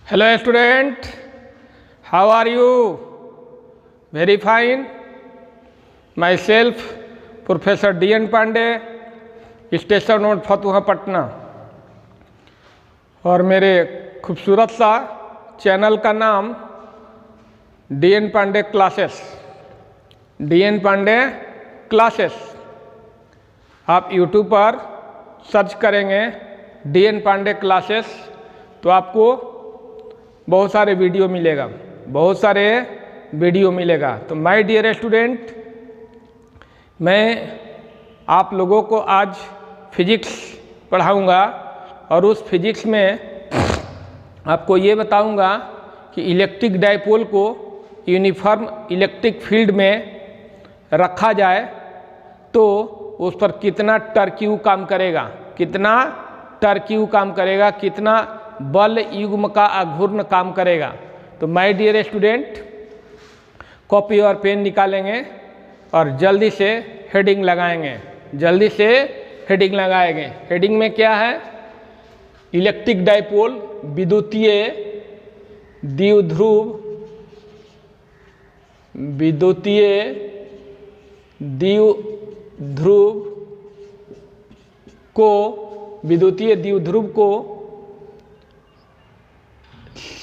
Hello student, how are you? Very fine. Myself Professor D.N. Pandey, station road Fatuha Patna. और मेरे खूबसूरत सा चैनल का नाम D.N. Pandey classes, D.N. Pandey classes. आप YouTube पर सर्च करेंगे D.N. पांडे क्लासेस तो आपको बहुत सारे वीडियो मिलेगा। तो माय डियर स्टूडेंट, मैं आप लोगों को आज फिजिक्स पढ़ाऊंगा और उस फिजिक्स में आपको ये बताऊंगा कि इलेक्ट्रिक डाइपोल को यूनिफॉर्म इलेक्ट्रिक फील्ड में रखा जाए तो उस पर कितना टर्क्यू काम करेगा, कितना बल युग्म का आघूर्ण काम करेगा। तो माय डियर स्टूडेंट, कॉपी और पेन निकालेंगे और जल्दी से हेडिंग लगाएंगे। हेडिंग में क्या है? इलेक्ट्रिक डाइपोल विद्युतीय द्विध्रुव को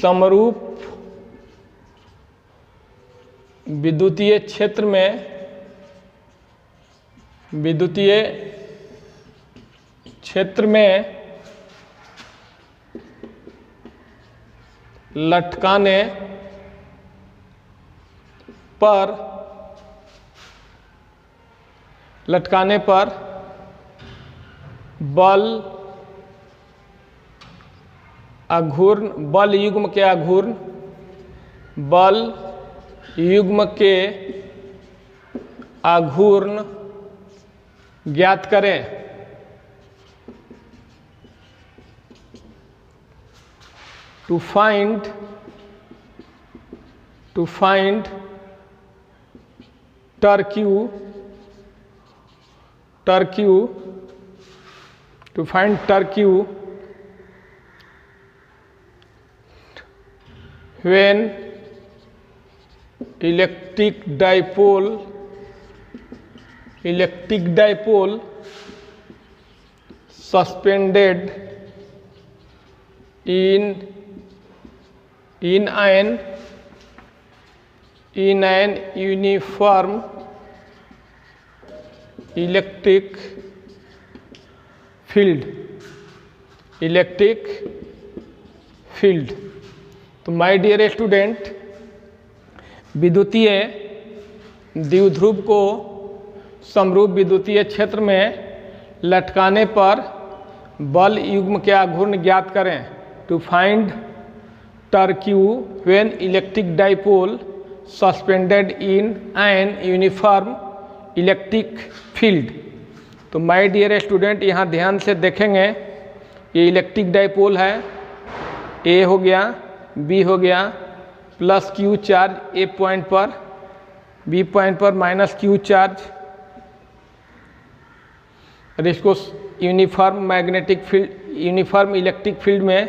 समरूप विद्युतीय क्षेत्र में लटकाने पर बल युग्म के आघूर्ण ज्ञात करें। To find torque when electric dipole suspended in an uniform electric field। तो माय डियर स्टूडेंट, विद्युतीय द्विध्रुव को समरूप विद्युतीय क्षेत्र में लटकाने पर बल युग्म के आघूर्ण ज्ञात करें। To find torque when electric dipole suspended in an uniform electric field. तो माय डियर स्टूडेंट, यहाँ ध्यान से देखेंगे, ये इलेक्ट्रिक डाइपोल है, ए हो गया, बी हो गया, प्लस क्यू चार्ज ए पॉइंट पर, बी पॉइंट पर माइनस क्यू चार्ज, और इसको यूनिफॉर्म इलेक्ट्रिक फील्ड में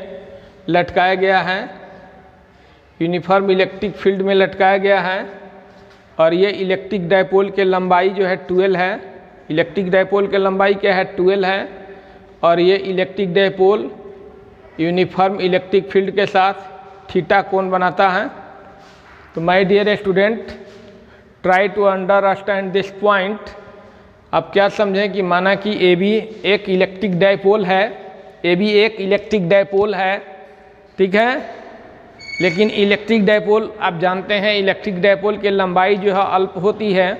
लटकाया गया है। और ये इलेक्ट्रिक डाइपोल के लंबाई जो है 12 है। इलेक्ट्रिक डाइपोल के लंबाई क्या है? 12 है। और ये electric dipole uniform electric field के साथ थीटा कोण बनाता है। तो my dear student, try to understand this point. अब क्या समझें कि माना कि ए बी एक इलेक्ट्रिक डाइपोल है, ठीक है। लेकिन इलेक्ट्रिक डाइपोल आप जानते हैं, इलेक्ट्रिक डाइपोल की लंबाई जो है अल्प होती है।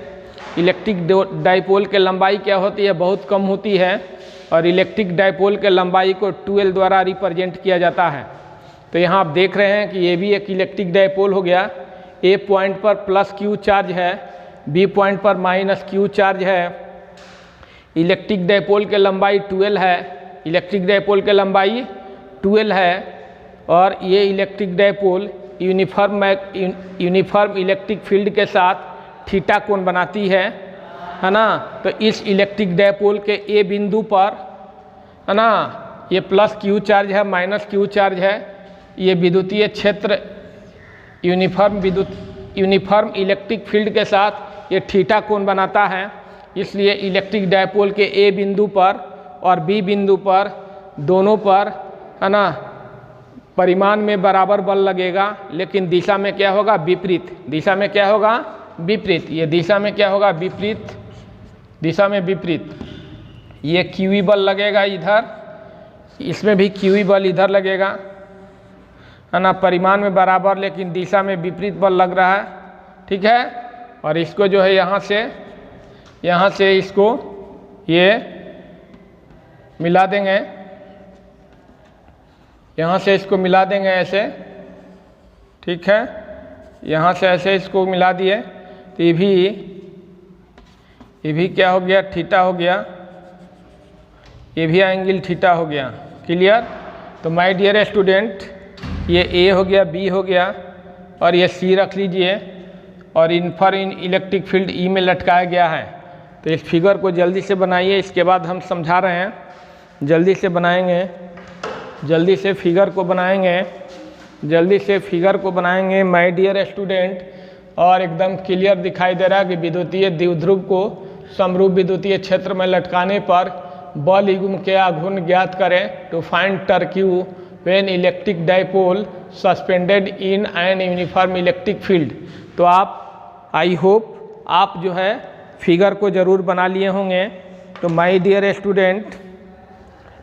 इलेक्ट्रिक डाइपोल की लंबाई क्या होती है? बहुत कम होती है। और इलेक्ट्रिक डाइपोल के लंबाई को 12 द्वारा रिप्रेजेंट किया जाता है। तो यहाँ आप देख रहे हैं कि ये भी एक इलेक्ट्रिक डाइपोल हो गया। ए पॉइंट पर प्लस क्यू चार्ज है, बी पॉइंट पर माइनस क्यू चार्ज है। इलेक्ट्रिक डाइपोल के लंबाई 12 है। और ये electric dipole uniform electric field के साथ थीटा कोण बनाती है ना। तो इस इलेक्ट्रिक डाइपोल के ए बिंदु पर है ना, ये प्लस क्यू चार्ज है, माइनस क्यू चार्ज है। ये विद्युतीय क्षेत्र यूनिफॉर्म इलेक्ट्रिक फील्ड के साथ ये थीटा कोण बनाता है। इसलिए इलेक्ट्रिक डायपोल के ए बिंदु पर और बी बिंदु पर दोनों पर, है ना, परिमाण में बराबर बल लगेगा, लेकिन दिशा में क्या होगा? विपरीत। दिशा में क्या होगा? विपरीत। ये दिशा में क्या होगा? विपरीत। दिशा में विपरीत। ये क्यूई बल लगेगा इधर, इसमें भी क्यूई बल इधर लगेगा, है ना, परिमाण में बराबर लेकिन दिशा में विपरीत बल लग रहा है। ठीक है। और इसको जो है यहाँ से इसको ये मिला देंगे, यहाँ से इसको मिला देंगे ऐसे। ठीक है। यहाँ से ऐसे इसको मिला दिए तो ये भी क्या हो गया? थीटा हो गया। ये भी एंगल थीटा हो गया। क्लियर? तो माय डियर स्टूडेंट, ये ए हो गया, बी हो गया और ये सी रख लीजिए और इन इलेक्ट्रिक फील्ड ई में लटकाया गया है। तो इस फिगर को जल्दी से बनाइए, इसके बाद हम समझा रहे हैं। जल्दी से बनाएंगे, जल्दी से फिगर को बनाएंगे माय डियर स्टूडेंट। और एकदम क्लियर दिखाई दे रहा है कि विद्युतीय द्विध्रुव को समरूप विद्युतीय क्षेत्र में लटकाने पर बल युग्म के आघूर्ण ज्ञात करें। To find torque when electric dipole suspended in an uniform electric field. तो आप, आई होप आप जो है फिगर को ज़रूर बना लिए होंगे। तो माय डियर स्टूडेंट,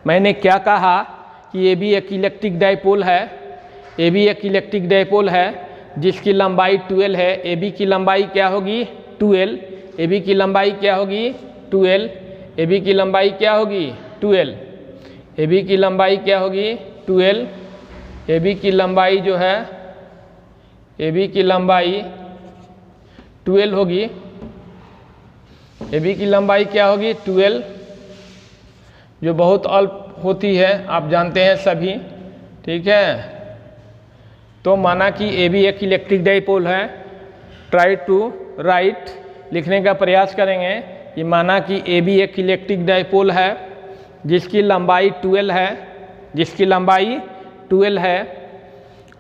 मैंने क्या कहा कि ये भी एक इलेक्ट्रिक डाइपोल है, ये भी एक इलेक्ट्रिक डाइपोल है जिसकी लंबाई 12 है। ए बी की लंबाई क्या होगी? 12। ए बी की लंबाई क्या होगी? 12। ए बी की लंबाई क्या होगी? 12। ए बी की लंबाई क्या होगी? 12। ए बी की लंबाई जो है, ए बी की लंबाई 12 होगी। ए बी की लंबाई क्या होगी? 12, जो बहुत अल्प होती है, आप जानते हैं सभी। ठीक है। तो माना कि ए बी एक इलेक्ट्रिक डाइपोल है। ट्राई टू राइट, लिखने का प्रयास करेंगे। ये माना कि ए बी एक इलेक्ट्रिक डाइपोल है जिसकी लंबाई 12 है, जिसकी लंबाई 12 है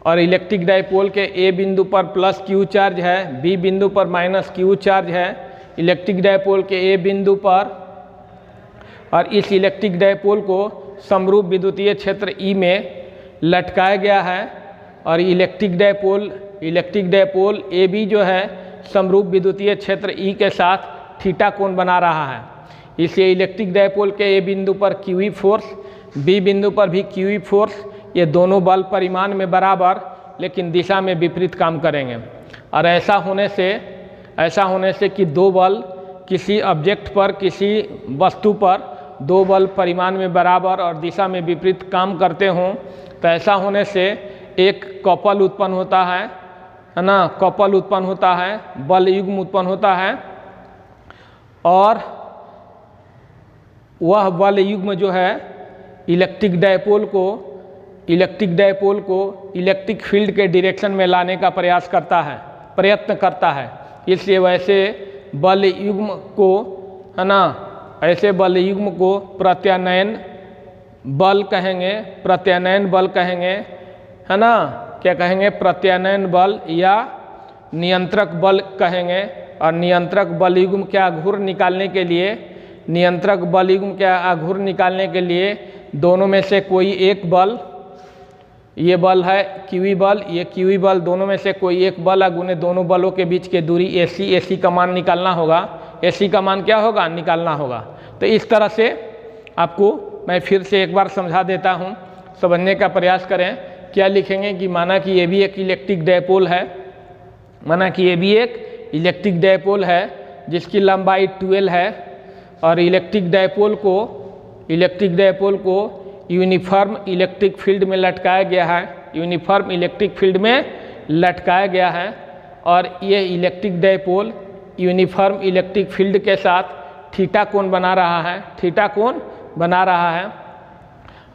और इलेक्ट्रिक डाइपोल के ए बिंदु पर प्लस क्यू चार्ज है, बी बिंदु पर माइनस क्यू चार्ज है इलेक्ट्रिक डाइपोल के ए बिंदु पर। और इस इलेक्ट्रिक डाइपोल को समरूप विद्युतीय क्षेत्र ई में लटकाया गया है और इलेक्ट्रिक डाइपोल ए बी जो है समरूप विद्युतीय क्षेत्र ई के साथ थीटा कोण बना रहा है। इसलिए इलेक्ट्रिक डाइपोल के ए बिंदु पर क्यूई फोर्स, बी बिंदु पर भी क्यूई फोर्स, ये दोनों बल परिमाण में बराबर लेकिन दिशा में विपरीत काम करेंगे। और ऐसा होने से कि दो बल किसी ऑब्जेक्ट पर, किसी वस्तु पर दो बल परिमाण में बराबर और दिशा में विपरीत काम करते हों, तो ऐसा होने से एक कपल उत्पन्न होता है ना, कपल उत्पन्न होता है, बल युग्म उत्पन्न होता है। और वह बल युग्म जो है इलेक्ट्रिक डाइपोल को इलेक्ट्रिक फील्ड के डायरेक्शन में लाने का प्रयत्न करता है। इसलिए वैसे बल युग्म को, है ना, ऐसे बल युग्म को प्रत्यानयन बल कहेंगे, है ना। क्या कहेंगे? प्रत्यानयन बल या नियंत्रक बल कहेंगे। और नियंत्रक बल युग्म के आघूर्ण निकालने के लिए दोनों में से कोई एक बल, ये बल है क्यूई बल, ये क्यूई बल, दोनों में से कोई एक बल गुने दोनों बलों के बीच के दूरी एसी का मान निकालना होगा। एसी का मान क्या होगा? निकालना होगा। तो इस तरह से आपको मैं फिर से एक बार समझा देता हूँ, समझने का प्रयास करें। क्या लिखेंगे कि माना कि ये भी एक इलेक्ट्रिक डाइपोल है, जिसकी लंबाई 12 है और इलेक्ट्रिक डाइपोल को यूनिफॉर्म इलेक्ट्रिक फील्ड में लटकाया गया है। और ये electric dipole uniform electric field के साथ थीटा कोण बना रहा है।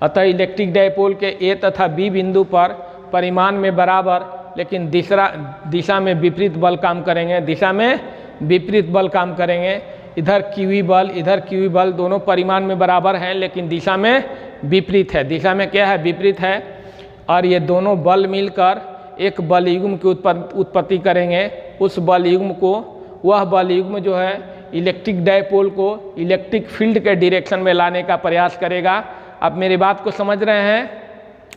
अतः इलेक्ट्रिक डाइपोल के ए तथा बी बिंदु पर परिमाण में बराबर लेकिन दिशा में विपरीत बल काम करेंगे। इधर क्यूई बल दोनों परिमाण में बराबर हैं लेकिन दिशा में विपरीत है। दिशा में क्या है? विपरीत है। और ये दोनों बल मिलकर एक बल युग्म की उत्पत्ति करेंगे। उस बल युग्म को, वह बल युग्म जो है इलेक्ट्रिक डायपोल को इलेक्ट्रिक फील्ड के डायरेक्शन में लाने का प्रयास करेगा। आप मेरी बात को समझ रहे हैं?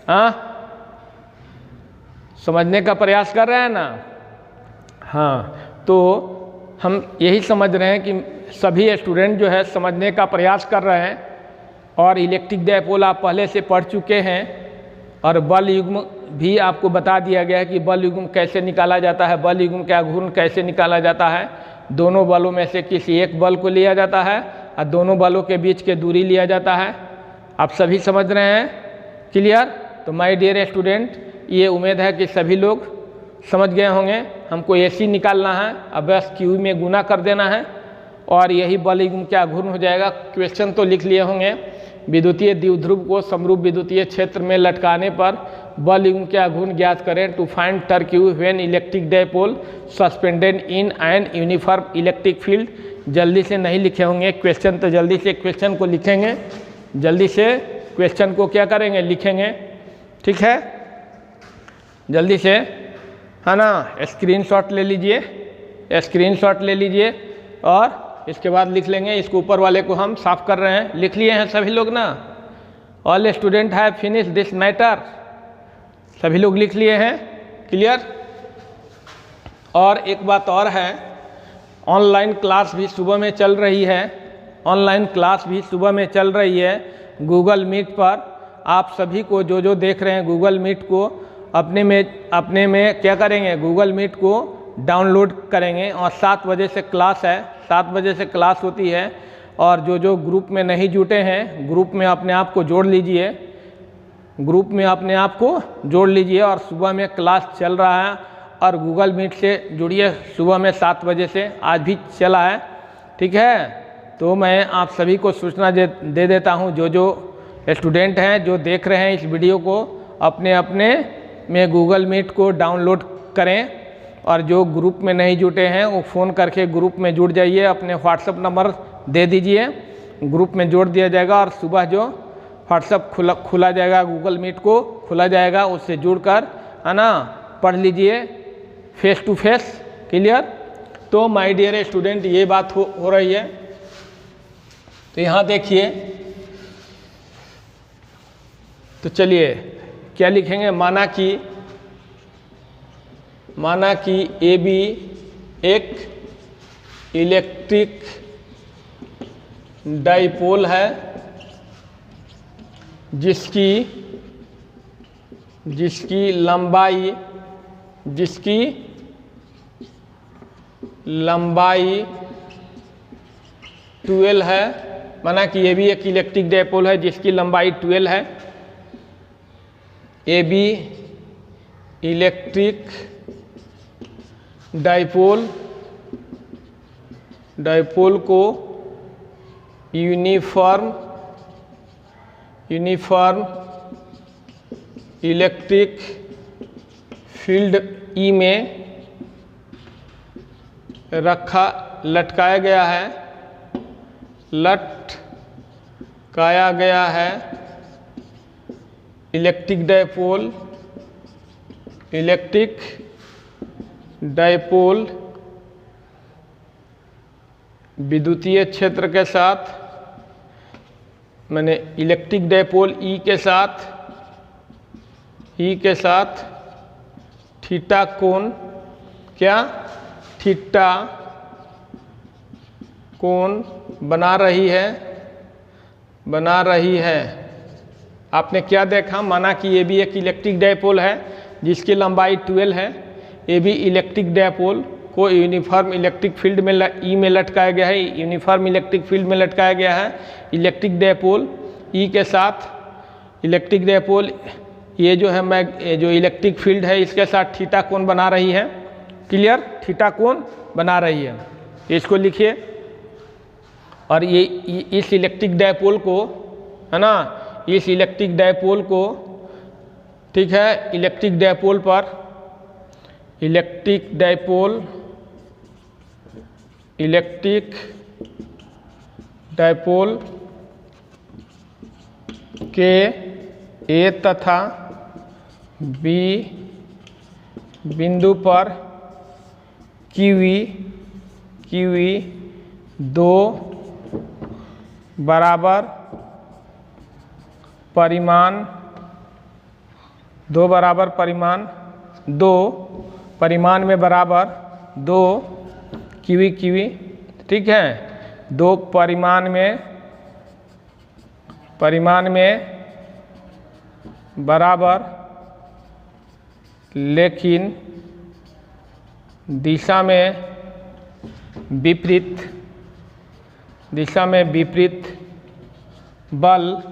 हाँ, समझने का प्रयास कर रहे हैं ना? हाँ, तो हम यही समझ रहे हैं कि सभी स्टूडेंट जो है समझने का प्रयास कर रहे हैं। और इलेक्ट्रिक डायपोल आप पहले से पढ़ चुके हैं और बल युग्म भी आपको बता दिया गया है कि बल युग्म कैसे निकाला जाता है, बल युग्म का घूर्ण कैसे निकाला जाता है। दोनों बलों में से किसी एक बल को लिया जाता है और दोनों बलों के बीच के दूरी लिया जाता है। आप सभी समझ रहे हैं? क्लियर? तो माय डियर स्टूडेंट, ये उम्मीद है कि सभी लोग समझ गए होंगे। हमको AC निकालना है, अब बस Q में गुना कर देना है और यही बल युग्म क्या घूर्ण हो जाएगा। क्वेश्चन तो लिख लिए होंगे। विद्युतीय द्विध्रुव को समरूप विद्युतीय क्षेत्र में लटकाने पर बल युग्म क्या घूर्ण ज्ञात करें। To find torque Q when electric dipole suspended in an uniform electric field. जल्दी से नहीं लिखे होंगे क्वेश्चन, तो जल्दी से क्वेश्चन को लिखेंगे, जल्दी से क्वेश्चन को क्या करेंगे, लिखेंगे। ठीक है, जल्दी से, है ना? स्क्रीनशॉट ले लीजिए, स्क्रीनशॉट ले लीजिए और इसके बाद लिख लेंगे। इसको ऊपर वाले को हम साफ कर रहे हैं। लिख लिए हैं सभी लोग ना? All student have finish this matter. सभी लोग लिख लिए हैं? क्लियर? और एक बात और है, ऑनलाइन क्लास भी सुबह में चल रही है। ऑनलाइन क्लास भी सुबह में चल रही है गूगल मीट पर। आप सभी को जो देख रहे हैं गूगल मीट को अपने में क्या करेंगे, गूगल मीट को डाउनलोड करेंगे। और 7 बजे से क्लास है, 7 बजे से क्लास होती है। और जो ग्रुप में नहीं जुटे हैं, ग्रुप में अपने आप को जोड़ लीजिए, ग्रुप में अपने आप को जोड़ लीजिए। और सुबह में क्लास चल रहा है और गूगल मीट से जुड़िए सुबह में 7 बजे से, आज भी चला है। ठीक है, तो मैं आप सभी को सूचना दे देता हूँ। जो स्टूडेंट हैं जो देख रहे हैं इस वीडियो को, अपने में गूगल मीट को डाउनलोड करें। और जो ग्रुप में नहीं जुटे हैं वो फ़ोन करके ग्रुप में जुड़ जाइए, अपने व्हाट्सएप नंबर दे दीजिए, ग्रुप में जोड़ दिया जाएगा। और सुबह जो व्हाट्सएप खुला जाएगा, गूगल मीट को खुला जाएगा, उससे जुड़कर, है ना, पढ़ लीजिए फेस टू फेस। क्लियर? तो माय डियर स्टूडेंट, ये बात हो रही है। तो यहाँ देखिए, तो चलिए क्या लिखेंगे। माना कि AB एक इलेक्ट्रिक डाइपोल है जिसकी लंबाई 12 है। माना कि AB एक इलेक्ट्रिक डाइपोल है जिसकी लंबाई 12 है। AB इलेक्ट्रिक डाइपोल को यूनिफॉर्म इलेक्ट्रिक फील्ड E में लटकाया गया है। इलेक्ट्रिक डाइपोल विद्युतीय क्षेत्र के साथ, मैंने इलेक्ट्रिक डाइपोल E के साथ थीटा कोण, क्या थीटा कोण बना रही है। आपने क्या देखा, माना कि AB एक इलेक्ट्रिक डाइपोल है जिसकी लंबाई 12 है। AB इलेक्ट्रिक डाइपोल को यूनिफॉर्म इलेक्ट्रिक फील्ड में E में लटकाया गया है, यूनिफॉर्म इलेक्ट्रिक फील्ड में लटकाया गया है। इलेक्ट्रिक डाइपोल E के साथ इलेक्ट्रिक डाइपोल, ये जो है जो इलेक्ट्रिक फील्ड है इसके साथ थीटा कोण बना रही है। क्लियर? थीटा कोण बना रही है, इसको लिखिए। और ये इस इलेक्ट्रिक डाइपोल को, है ना, इस इलेक्ट्रिक डाइपोल को, ठीक है, इलेक्ट्रिक डाइपोल के A तथा बी बिंदु पर QE 2 बराबर परिमाण 2 परिमाण में बराबर 2 QE, ठीक है, 2 परिमाण में बराबर, लेकिन दिशा में विपरीत बल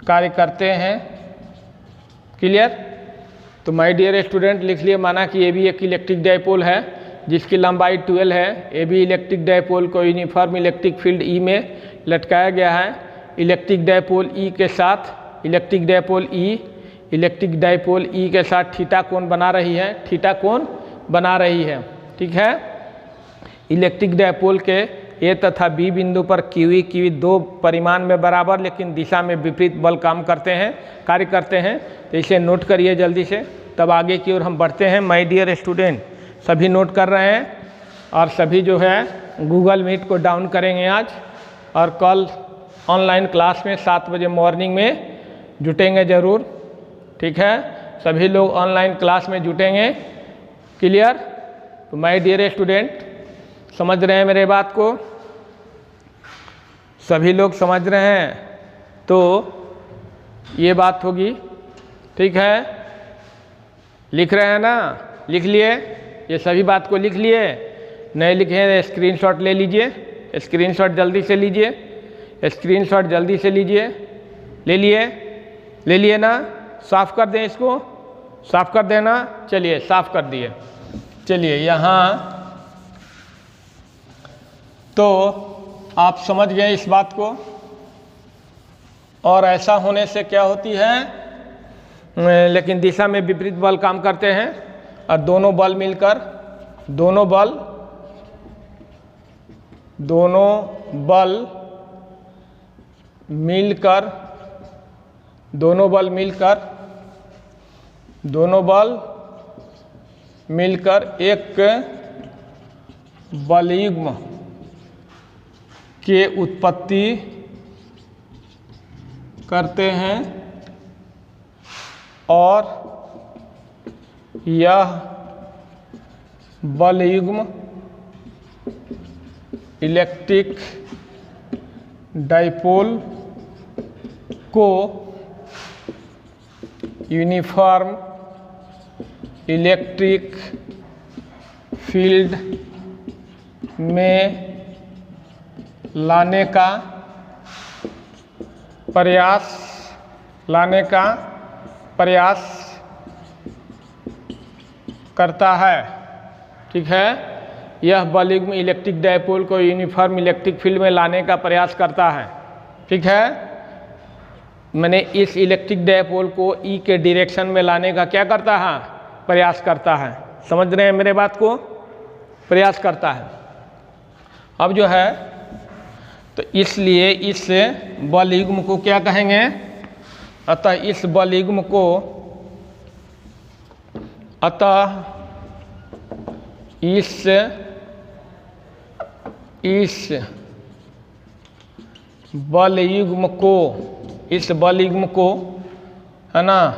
कार्य करते हैं। क्लियर? तो माय डियर स्टूडेंट लिख लिए, माना कि ये भी एक इलेक्ट्रिक डायपोल है जिसकी लंबाई 12 है। ये भी इलेक्ट्रिक डायपोल को यूनिफॉर्म इलेक्ट्रिक फील्ड E में लटकाया गया है। इलेक्ट्रिक डायपोल E के साथ इलेक्ट्रिक डायपोल E के साथ थीटा कोण बना रही है, ठीक है। इलेक्ट्रिक डायपोल के ए तथा बी बिंदु पर QE 2 परिमाण में बराबर लेकिन दिशा में विपरीत बल कार्य करते हैं। तो इसे नोट करिए जल्दी से, तब आगे की ओर हम बढ़ते हैं। माय डियर स्टूडेंट, सभी नोट कर रहे हैं और सभी जो है गूगल मीट को डाउन करेंगे आज, और कल ऑनलाइन क्लास में 7 बजे मॉर्निंग में जुटेंगे ज़रूर, ठीक है। सभी लोग ऑनलाइन क्लास में जुटेंगे। क्लियर? तो माय डियर स्टूडेंट, समझ रहे हैं मेरे बात को? सभी लोग समझ रहे हैं? तो ये बात होगी, ठीक है। लिख रहे हैं ना? लिख लिए? ये सभी बात को लिख लिए? नहीं लिखे स्क्रीनशॉट ले लीजिए, स्क्रीनशॉट जल्दी से लीजिए, स्क्रीनशॉट जल्दी से लीजिए। ले लिए ना? साफ कर दें इसको, साफ कर देना। चलिए साफ कर दिए। चलिए यहाँ तो आप समझ गए इस बात को। और ऐसा होने से क्या होती है, लेकिन दिशा में विपरीत बल काम करते हैं और दोनों बल मिलकर एक बलयुग्म के उत्पत्ति करते हैं और यह बलयुग्म इलेक्ट्रिक डायपोल को यूनिफॉर्म इलेक्ट्रिक फील्ड में लाने का प्रयास करता है, ठीक है। यह बलयुग्म इलेक्ट्रिक डायपोल को यूनिफॉर्म इलेक्ट्रिक फील्ड में लाने का प्रयास करता है, ठीक है। मैंने इस इलेक्ट्रिक डायपोल को ई के डायरेक्शन में लाने का क्या करता है, प्रयास करता है। समझ रहे हैं मेरे बात को? प्रयास करता है। अब जो है तो इसलिए इस बलयुग्म को क्या कहेंगे, अतः इस बलयुग्म को इस बलयुग्म को है ना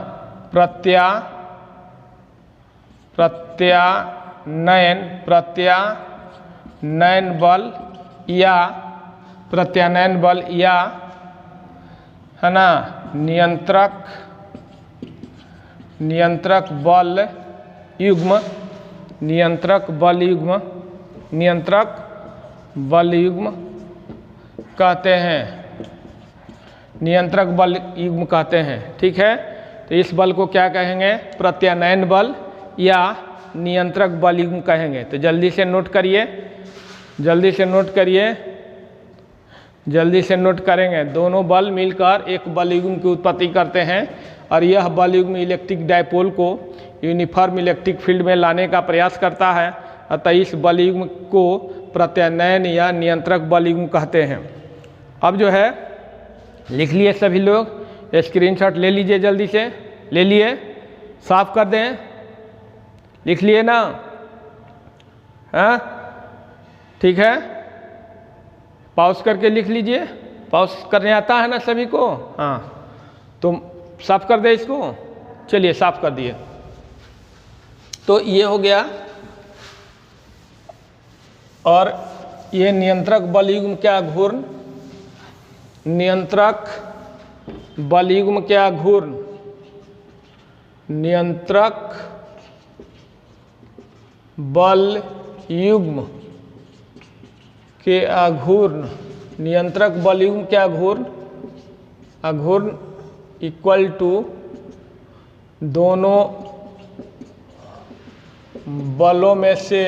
प्रत्यानयन बल या है ना नियंत्रक बलयुग्म कहते हैं, नियंत्रक बल युग्म कहते हैं, ठीक है। तो इस बल को क्या कहेंगे, प्रत्यानयन बल या नियंत्रक बल युग्म कहेंगे। तो जल्दी से नोट करेंगे। दोनों बल मिलकर एक बल युग्म की उत्पत्ति करते हैं और यह बल युग्म इलेक्ट्रिक डायपोल को यूनिफॉर्म इलेक्ट्रिक फील्ड में लाने का प्रयास करता है, अतः इस बल युग्म को प्रत्यानयन या नियंत्रक बल युग्म कहते हैं। अब जो है लिख लिए सभी लोग, स्क्रीनशॉट ले लीजिए जल्दी से, ले लिए, साफ कर दें, लिख लिए ना? हाँ ठीक है, पॉज करके लिख लीजिए, पॉज करने आता है ना सभी को? हाँ, तो साफ कर दे इसको। चलिए साफ कर दिए। तो ये हो गया। और ये नियंत्रक बल युग्म क्या घूर्ण, नियंत्रक बल युग्म क्या घूर्ण, नियंत्रक बल युग्म के अघूर्ण, नियंत्रक बल युग्म क्या घूर्ण, अघूर्ण इक्वल टू दोनों बलों में से,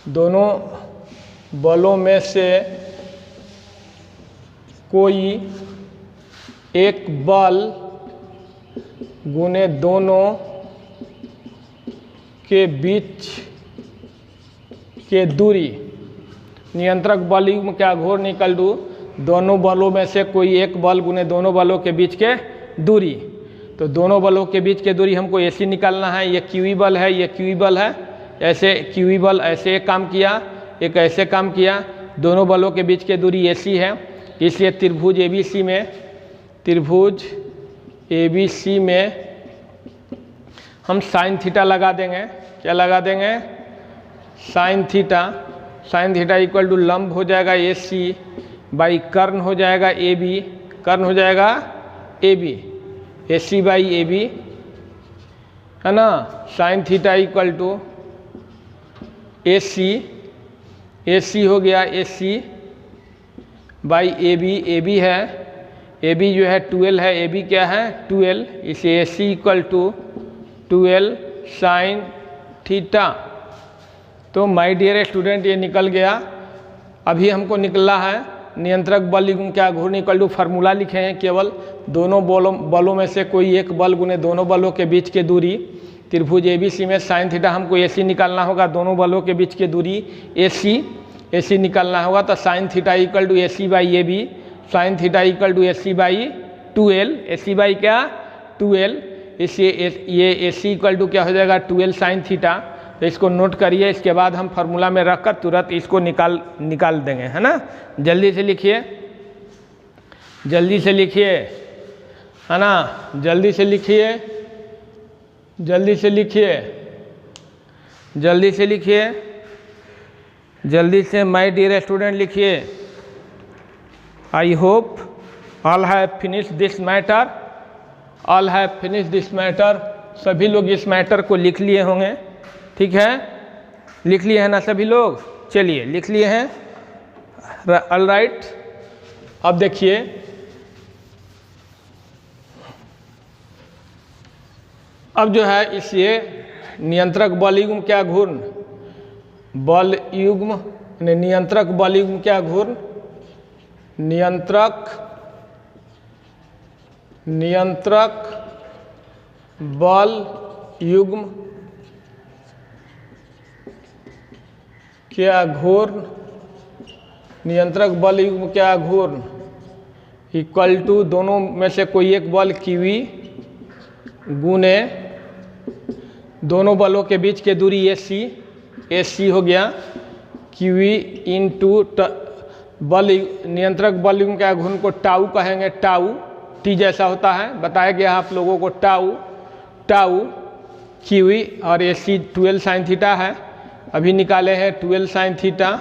दोनों बलों में से कोई एक बल गुने दोनों के बीच के दूरी, नियंत्रक बल युग्म क्या घूर्ण इक्वल टू दोनों बलों में से कोई एक बल गुने दोनों बलों के बीच के दूरी। तो दोनों बलों के बीच के दूरी हमको ऐसी निकालना है, ये क्यूई बल है, ये क्यूई बल है, ऐसे क्यूई बल ऐसे एक काम किया, एक ऐसे काम किया, दोनों बलों के बीच के दूरी ऐसी है, इसलिए त्रिभुज एबीसी में, त्रिभुज एबीसी में हम साइन थीटा लगा देंगे। क्या लगा देंगे? Sine theta. Sine theta equal to लंब हो जाएगा ए सी बाई कर्ण हो जाएगा ए बी, कर्ण हो जाएगा A B, A C by A B, है ना? Sine theta equal to A C हो गया ए सी बाई ए बी है, ए बी जो है 12 है, ए बी क्या है 12, इसे ए सी इक्वल टू 12 साइन थीटा। तो माय डियर स्टूडेंट ये निकल गया। अभी हमको निकला है नियंत्रक बल युग्म क्या घूर्ण इक्वल टू, फार्मूला लिखे हैं केवल, दोनों बलों में से कोई एक बल गुने दोनों बलों के बीच के दूरी, त्रिभुज एबीसी में साइन थीटा हमको एसी निकालना होगा, दोनों बलों के बीच की दूरी एसी निकालना होगा। तो sine theta equal to AC by A B, sine theta equal to AC by 12, AC by क्या 12, इससे ये एसी इक्वल टू क्या हो जाएगा 12 साइन थीटा। तो इसको नोट करिए, इसके बाद हम फार्मूला में रखकर तुरंत इसको निकाल देंगे, है ना? जल्दी से लिखिए, जल्दी से लिखिए, है ना? जल्दी से लिखिए, जल्दी से लिखिए, जल्दी से लिखिए, जल्दी से माय डियर स्टूडेंट लिखिए। I hope all have finish this matter, all have finish this matter. सभी लोग इस मैटर को लिख लिए होंगे, ठीक है? लिख लिए हैं ना सभी लोग? चलिए लिख लिए हैं, ऑल राइट। अब देखिए, अब जो है इस ये नियंत्रक बल युग्म क्या घूर्ण, बल युग्म नियंत्रक बल युग्म क्या घूर्ण, नियंत्रक बल युग्म क्या घूर्ण, नियंत्रक बल युग्म क्या घूर्ण इक्वल टू दोनों में से कोई एक बल क्यूई गुने दोनों बलों के बीच के दूरी एसी हो गया, क्यूई इंटू बल, नियंत्रक बल युग्म क्या घूर्ण को टाउ कहेंगे, टाउ टी जैसा होता है, बताया गया आप लोगों को टाउ क्यूई, और एसी 12 साइन थीटा है, अभी निकाले हैं 12 sine theta,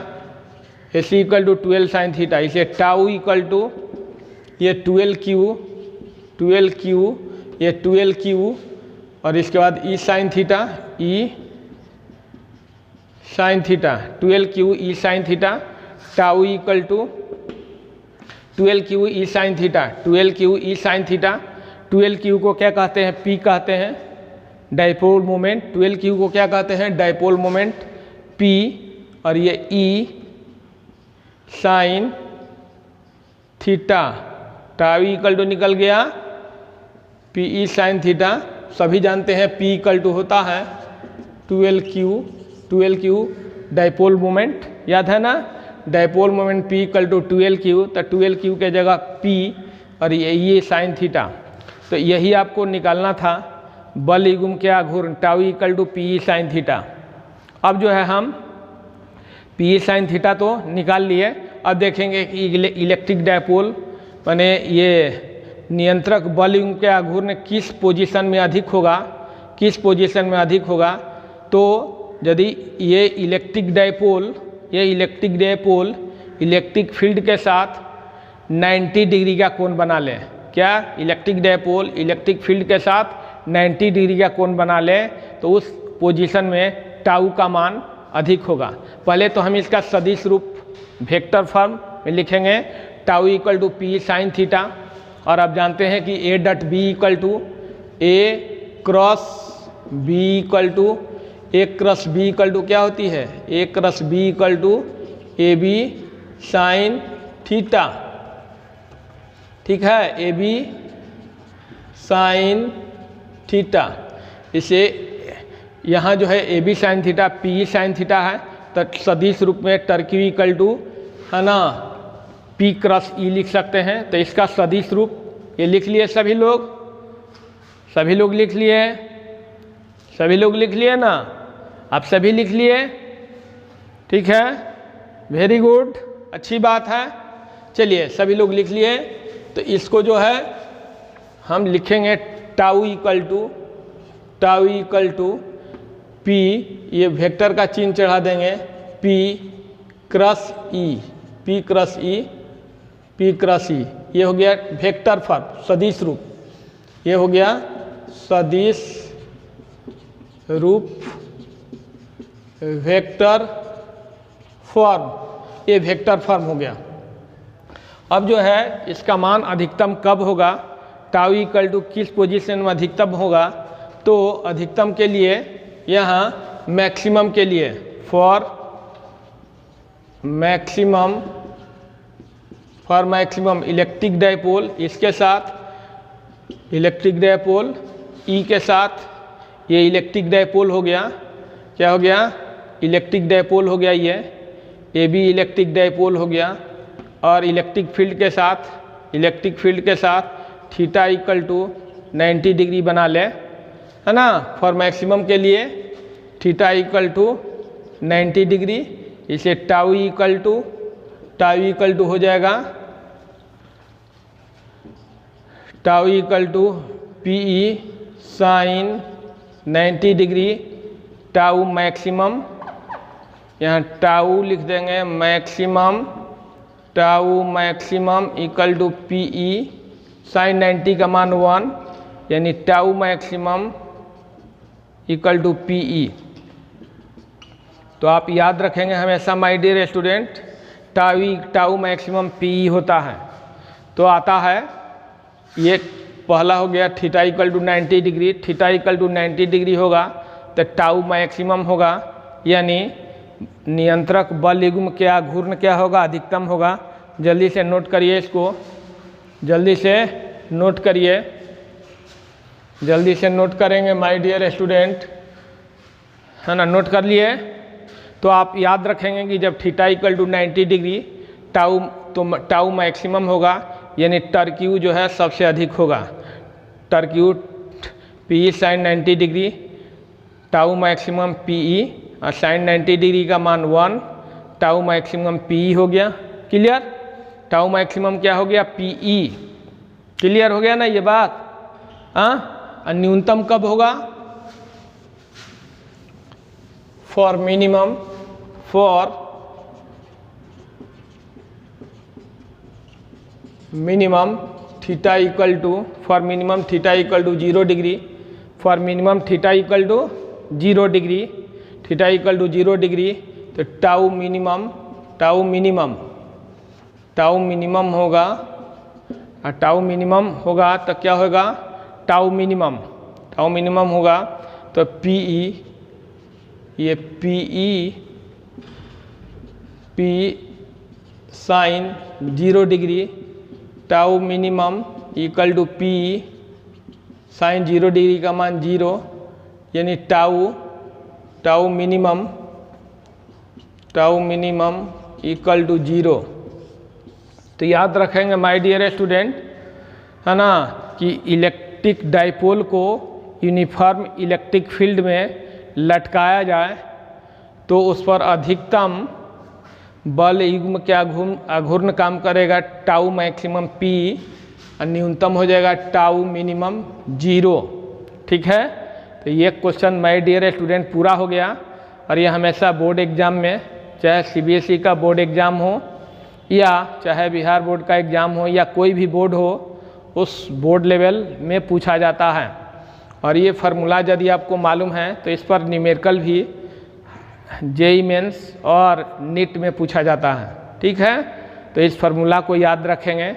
AC equal to 12 sine theta, इसे टाउ इक्वल टू ये 12 क्यू ये 12 क्यू, और इसके बाद ई sine theta, E sine theta 12 Q E sine theta, tau equal to 12 Q E sine theta, 12 Q E sine theta. 12 Q को क्या कहते हैं? पी कहते हैं, डाइपोल मोमेंट। 12 क्यू को क्या कहते हैं? डाइपोल मोमेंट पी, और ये E sine theta, tau equal to निकल गया पी ई साइन थीटा। सभी जानते हैं पी इक्वल टू होता है 12 क्यू डाइपोल मोमेंट, याद है ना? Dipole moment P equal to 12 Q, तो 12 क्यू के जगह पी और ये साइन थीटा। तो यही आपको निकालना था, बल युग्म के आघूर्ण tau equal to P sine theta. अब जो है हम पी साइन थीटा तो निकाल लिए, अब देखेंगे कि इलेक्ट्रिक डायपोल माने ये नियंत्रक बल युग्म के आघूर्ण किस पोजीशन में अधिक होगा, किस पोजीशन में अधिक होगा। तो यदि ये इलेक्ट्रिक डायपोल इलेक्ट्रिक फील्ड के साथ 90 डिग्री का कोण बना ले, क्या इलेक्ट्रिक डायपोल इलेक्ट्रिक फील्ड के साथ 90 डिग्री का कोण बना ले, तो उस पोजीशन में टाउ का मान अधिक होगा। पहले तो हम इसका सदिश रूप वेक्टर फॉर्म में लिखेंगे, tau equal to P sine theta, और आप जानते हैं कि A dot B equal to A cross B equal to क्या होती है, A cross B equal to A B sine theta, ठीक है, ए बी साइन थीटा। इसे यहाँ जो है A B sine theta P sine theta है, तो सदिश रूप में टर्क्यू इक्वल टू है ना पी क्रॉस ई लिख सकते हैं। तो इसका सदिश रूप ये लिख लिए सभी लोग लिख लिए, सभी लोग लिख लिए ना, आप सभी लिख लिए, ठीक है, वेरी गुड, अच्छी बात है। चलिए सभी लोग लिख लिए, तो इसको जो है हम लिखेंगे टाउ इक्वल टू पी, ये वेक्टर का चिन्ह चढ़ा देंगे, पी क्रॉस ई, ये हो गया वेक्टर फॉर्म सदिश रूप, ये हो गया सदिश रूप वेक्टर फॉर्म, ये वेक्टर फॉर्म हो गया। अब जो है इसका मान अधिकतम कब होगा, टाउ इक्वल टू किस पोजीशन में अधिकतम होगा। तो अधिकतम के लिए यहाँ मैक्सिमम के लिए फॉर मैक्सिमम इलेक्ट्रिक डायपोल, इसके साथ इलेक्ट्रिक डायपोल ई के साथ ये इलेक्ट्रिक डायपोल हो गया, क्या हो गया, इलेक्ट्रिक डायपोल हो गया, ये ए बी इलेक्ट्रिक डायपोल हो गया, और इलेक्ट्रिक फील्ड के साथ थीटा इक्वल टू 90 डिग्री बना ले, है ना, फॉर मैक्सिमम के लिए थीटा इक्वल टू 90 डिग्री, इसे टाउ इक्वल टू हो जाएगा tau equal to P E sine 90 degree, tau maximum, यहाँ टाउ लिख देंगे tau maximum equal to P E sine 90 का मान 1, यानी tau maximum equal to P E. तो आप याद रखेंगे हमेशा my dear student, tau maximum P E होता है। तो आता है ये पहला हो गया theta equal to 90 degree, theta equal to 90 degree होगा तो टाउ मैक्सिमम होगा, यानी नियंत्रक बल युग्म के आघूर्ण क्या होगा, अधिकतम होगा। जल्दी से नोट करिए इसको, जल्दी से नोट करिए, जल्दी से नोट करेंगे माय डियर स्टूडेंट, है ना, नोट कर लिए। तो आप याद रखेंगे कि जब theta equal to 90 degree tau maximum होगा, यानी टर्क्यू जो है सबसे अधिक होगा, torque p sine 90 degree, tau maximum P E, और साइन 90 डिग्री का मान 1, टाउ मैक्सिमम पी ई हो गया, क्लियर। टाउ मैक्सिमम क्या हो गया, पी ई, क्लियर हो गया ना ये बात। हाँ, न्यूनतम कब होगा, for minimum theta equal to 0 degree, for minimum theta equal to 0 degree, theta equal to 0 degree, तो टाउ मिनिमम होगा, और टाउ मिनिमम होगा तो क्या होगा, टाउ मिनिमम होगा तो पी ई, ये P sine 0 degree, tau minimum equal to P sine 0 degree का मान 0, यानी टाउ मिनिमम इक्वल टू 0। तो याद रखेंगे माय डियर स्टूडेंट, है ना, कि इलेक्ट्रिक डाइपोल को यूनिफॉर्म इलेक्ट्रिक फील्ड में लटकाया जाए तो उस पर अधिकतम बल युग्म क्या आघूर्ण काम करेगा, टाउ मैक्सिमम पी, और न्यूनतम हो जाएगा टाउ मिनिमम 0। ठीक है, तो ये क्वेश्चन माय डियर स्टूडेंट पूरा हो गया। और ये हमेशा बोर्ड एग्ज़ाम में, चाहे सीबीएसई का बोर्ड एग्ज़ाम हो या चाहे बिहार बोर्ड का एग्ज़ाम हो या कोई भी बोर्ड हो, उस बोर्ड लेवल में पूछा जाता है। और ये फार्मूला यदि आपको मालूम है तो इस पर न्यूमेरिकल भी जेईई मेंस और नीट में पूछा जाता है। ठीक है, तो इस फार्मूला को याद रखेंगे,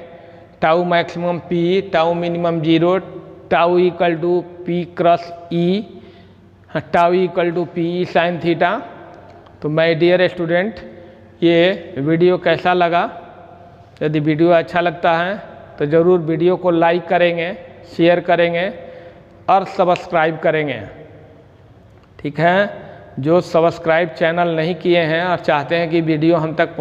tau maximum P, tau minimum 0, tau equal to P cross E, tau equal to P E sine theta. तो माय डियर स्टूडेंट, ये वीडियो कैसा लगा? यदि वीडियो अच्छा लगता है तो ज़रूर वीडियो को लाइक करेंगे, शेयर करेंगे और सब्सक्राइब करेंगे। ठीक है, जो सब्सक्राइब चैनल नहीं किए हैं और चाहते हैं कि वीडियो हम तक